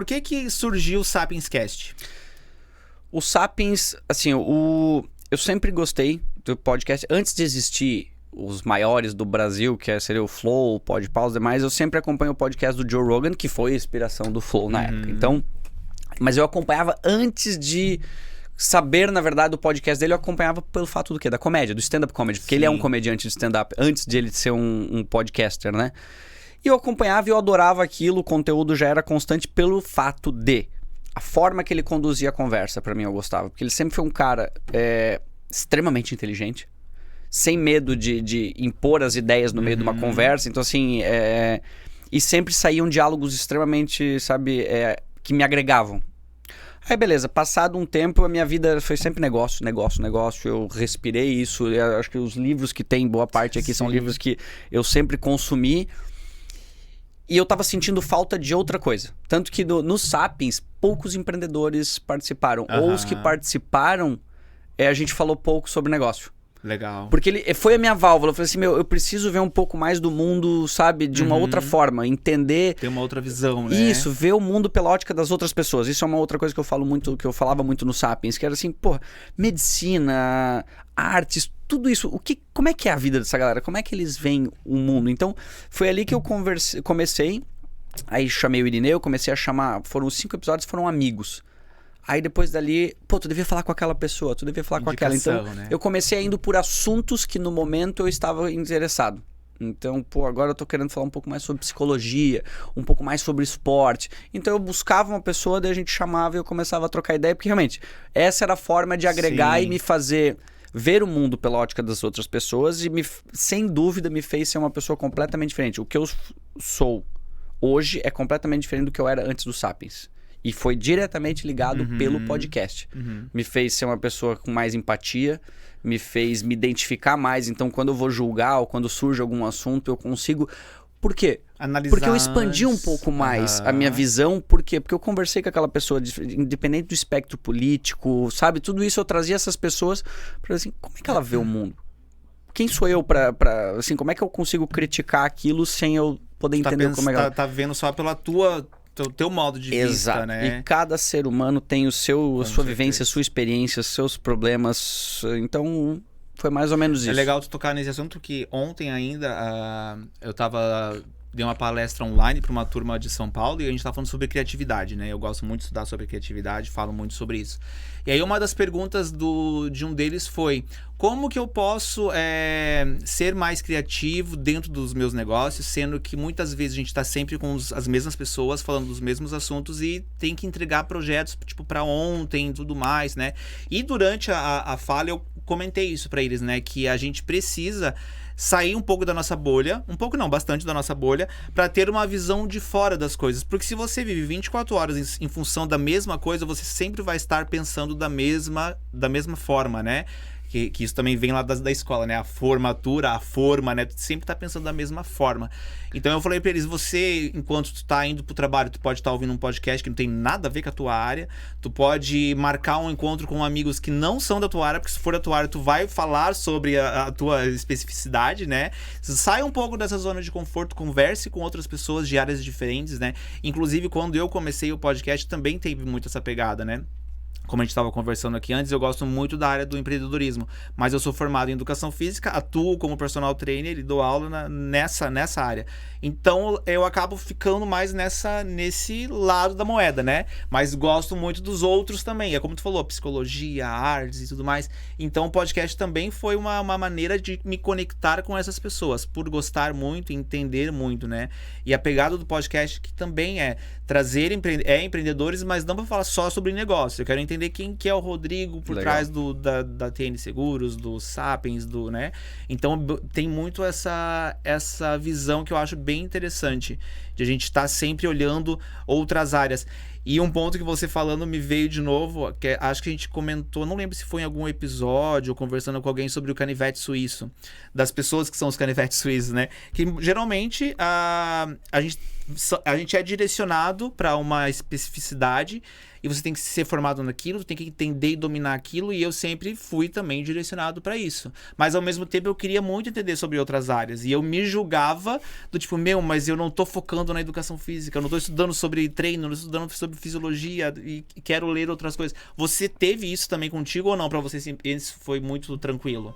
por que surgiu o Sapiens Cast? O Sapiens, assim, eu sempre gostei do podcast. Antes de existir os maiores do Brasil, que seria o Flow, o Podpah, os demais, eu sempre acompanho o podcast do Joe Rogan, que foi a inspiração do Flow na época. Então, mas eu acompanhava antes de saber, na verdade, o podcast dele, eu acompanhava pelo fato do quê? Da comédia, do stand-up comedy. Porque ele é um comediante de stand-up, antes de ele ser um podcaster, né? E eu acompanhava e eu adorava aquilo, o conteúdo já era constante pelo fato de... A forma que ele conduzia a conversa, pra mim, eu gostava. Porque ele sempre foi um cara extremamente inteligente, sem medo de impor as ideias no meio de uma conversa. Então, assim, e sempre saíam diálogos extremamente, sabe, que me agregavam. Aí, beleza, passado um tempo, a minha vida foi sempre negócio. Eu respirei isso. Eu acho que os livros que tem, boa parte aqui, são livros que eu sempre consumi. E eu tava sentindo falta de outra coisa. Tanto que no Sapiens, poucos empreendedores participaram. Ou os que participaram, a gente falou pouco sobre negócio. Legal. Porque ele foi a minha válvula. Eu falei assim, eu preciso ver um pouco mais do mundo, sabe? De uma outra forma. Entender... Ter uma outra visão, né? Isso, ver o mundo pela ótica das outras pessoas. Isso é uma outra coisa que eu falo muito, que eu falava muito no Sapiens. Que era assim, pô, medicina, artes, tudo isso. Como é que é a vida dessa galera? Como é que eles veem o mundo? Então, foi ali que eu comecei. Aí chamei o Irineu, comecei a chamar... Foram os 5 episódios, foram amigos. Aí depois dali, pô, tu devia falar com aquela pessoa, tu devia falar com aquela. Então, né? eu comecei indo por assuntos que no momento eu estava interessado. Então, pô, agora eu tô querendo falar um pouco mais sobre psicologia, um pouco mais sobre esporte. Então eu buscava uma pessoa, daí a gente chamava e eu começava a trocar ideia, porque realmente, essa era a forma de agregar e me fazer ver o mundo pela ótica das outras pessoas e sem dúvida me fez ser uma pessoa completamente diferente. O que eu sou hoje é completamente diferente do que eu era antes do Sapiens. E foi diretamente ligado pelo podcast. Me fez ser uma pessoa com mais empatia, me fez me identificar mais. Então, quando eu vou julgar ou quando surge algum assunto, eu consigo... Por quê? Analisar. Porque eu expandi um pouco mais a minha visão. Por quê? Porque eu conversei com aquela pessoa, independente do espectro político, sabe? Tudo isso eu trazia essas pessoas para assim, como é que ela vê o mundo? Quem sou eu pra assim, como é que eu consigo criticar aquilo sem eu poder entender como é que ela... Tá vendo só pela teu modo de vista, né? E cada ser humano tem a sua vivência, a sua experiência, seus problemas. Então, foi mais ou menos isso. É legal tu tocar nesse assunto que ontem ainda dei uma palestra online para uma turma de São Paulo e a gente estava falando sobre criatividade, né? Eu gosto muito de estudar sobre criatividade, falo muito sobre isso. E aí uma das perguntas de um deles foi: como que eu posso ser mais criativo dentro dos meus negócios, sendo que muitas vezes a gente está sempre com as mesmas pessoas falando dos mesmos assuntos e tem que entregar projetos tipo para ontem e tudo mais, né? E durante a fala eu comentei isso para eles, né? Que a gente precisa sair um pouco da nossa bolha, um pouco não, bastante da nossa bolha, para ter uma visão de fora das coisas. Porque se você vive 24 horas em função da mesma coisa, você sempre vai estar pensando da mesma forma, né? Que isso também vem lá da escola, né? A formatura, a forma, né? Tu sempre tá pensando da mesma forma. Então eu falei pra eles, você, enquanto tu tá indo pro trabalho, tu pode estar ouvindo um podcast que não tem nada a ver com a tua área, tu pode marcar um encontro com amigos que não são da tua área, porque se for da tua área, tu vai falar sobre a tua especificidade, né? Sai um pouco dessa zona de conforto, converse com outras pessoas de áreas diferentes, né? Inclusive, quando eu comecei o podcast, também teve muito essa pegada, né? Como a gente estava conversando aqui antes, eu gosto muito da área do empreendedorismo, mas eu sou formado em educação física, atuo como personal trainer e dou aula nessa área. Então eu acabo ficando mais nesse lado da moeda, né? Mas gosto muito dos outros também. É como tu falou, psicologia, artes e tudo mais. Então o podcast também foi uma maneira de me conectar com essas pessoas, por gostar muito e entender muito, né? E a pegada do podcast que também é trazer empreendedores, mas não para falar só sobre negócio. Eu quero entender quem que é o Rodrigo por trás da TN Seguros, do Sapiens, né? Então tem muito essa visão que eu acho bem interessante, de a gente estar sempre olhando outras áreas. E um ponto que você falando me veio de novo, que acho que a gente comentou, não lembro se foi em algum episódio ou conversando com alguém sobre o canivete suíço, das pessoas que são os canivetes suíços, né? Que geralmente a gente é direcionado para uma especificidade e você tem que ser formado naquilo, tem que entender e dominar aquilo, e eu sempre fui também direcionado para isso. Mas ao mesmo tempo eu queria muito entender sobre outras áreas, e eu me julgava do tipo, mas eu não tô focando na educação física, eu não tô estudando sobre treino, eu não tô estudando sobre fisiologia e quero ler outras coisas. Você teve isso também contigo ou não? Para você isso foi muito tranquilo?